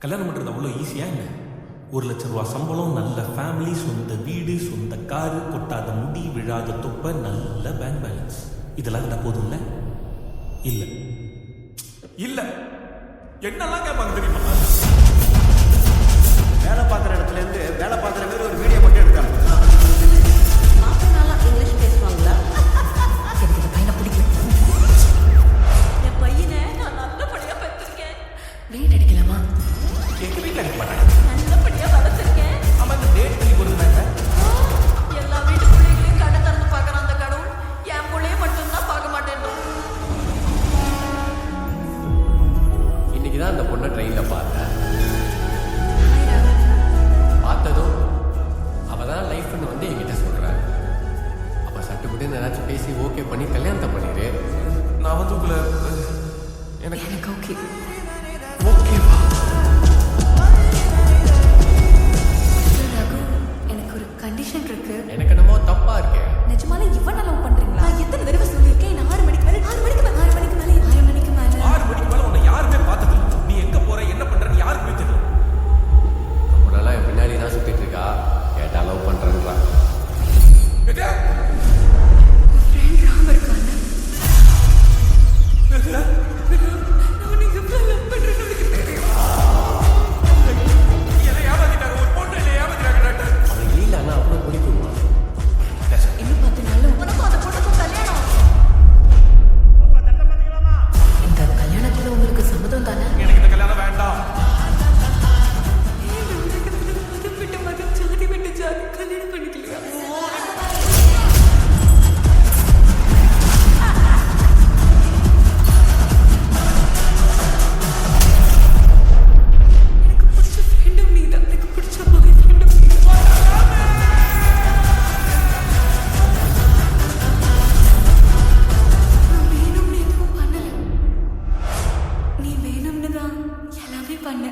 கல்யாணம் பண்ணுறது அவ்வளோ ஈஸியாக இல்லை. 1,00,000 ரூபா சம்பளம், நல்ல ஃபேமிலி, சொந்த வீடு, சொந்த காரு, கொட்டாத முடி, விழாத தொப்பை, நல்ல பேங்க் பேலன்ஸ், இதெல்லாம் இருந்தால் போதும்ல? இல்லை இல்லை, என்னெல்லாம் கேட்பாங்க தெரியுமா? வேலை பார்க்குற இடத்துல இருந்து வேலை பார்க்குற மாதிரி ஒரு வீடியோ மட்டும் எடுத்தாங்க. மாப்பிள்ளாலாம் இங்கிலீஷ் பேசுவாங்களா? எனக்கு இந்த பையனை பிடிக்கல. என் பையனை நான் நல்லபடியா பெற்றிருக்கேன். வீடு அடிக்கலாமா? எங்கள் வீட்டில் அடிக்க மாட்டாங்க. நல்லபடியா வளர்த்துருக்கேன். ஆமாம், இந்த டேட் பண்ணி கொடுக்குறாங்க. எல்லா வீட்டு பிள்ளைகளையும் கடை திறந்து பார்க்குறான் அந்த கடவுள். என் பிள்ளைய மட்டும்தான் பார்க்க மாட்டேன். இன்னைக்கு தான் அந்த பொண்ணை ட்ரெயினில் பார்த்தேன். பார்த்ததும் அவள் தான் லைஃப்னு வந்து என்கிட்ட சொல்கிறேன். அப்போ சட்டுப்பட்டு ஏதாச்சும் பேசி ஓகே பண்ணி கல்யாணத்தை பண்ணிடு. நான் வந்து உங்களை எனக்கு ஓகே. ஓகேவா? ரகு, எனக்கு ஒரு கண்டிஷன் இருக்கு. எனக்கு என்னமோ தப்பா இருக்கே. நிஜமாலே இவன் லவ் பண்றீங்களா? நான் எத்தனை தடவை சொல்லியிருக்கேன், நான் 6 மணிக்கு மேலே 6 மணிக்கு மேலே 6 மணிக்கு மேலே 6 மணிக்கு மேலே 6 மணிக்கு மேலே உன்னை யாருமே பார்த்ததில்லை. நீ எங்கே போற, என்ன பண்றன்னு யாருக்குமே தெரியல. ரொம்ப நாளாக என் பின்னாடி தான் சுற்றிட்டு இருக்கா. கேட்டால் லவ் பண்ணுறேன்றா. ஃப்ரெண்ட் ராம் இருக்கான்னு நான் உனக்கு எவ்வளோ லவ் பண்றேன்னு உனக்கு தெரியும். என்னை ஏமாத்திட்டாங்க, ஒரு பொண்ணு என்னை ஏமாத்திட்டாங்க டாக்டர். அவன் இல்லைன்னா அவ்வளோ பிடிக்குமா? இன்னும் 10 நாள்ல உனக்கும் அந்த பொண்ணுக்கும் கல்யாணம். இந்த கல்யாணத்துல உங்களுக்கு சம்மதம் தானே? எனக்கு இந்த கல்யாணம் வேண்டாம். மதம் விட்டு மதம், ஜாதி விட்டு ஜாதி, கல்யாணம் பண்ணிக்கலையா? எனக்கு பிடிச்ச ஃப்ரெண்டும் நீதான், எனக்கு பிடிச்ச பாய் ஃப்ரெண்டும் நீதான். நான் வேணும்னு எதுவும் பண்ணல. நீ வேணும்னு தான் எல்லாமே பண்ண.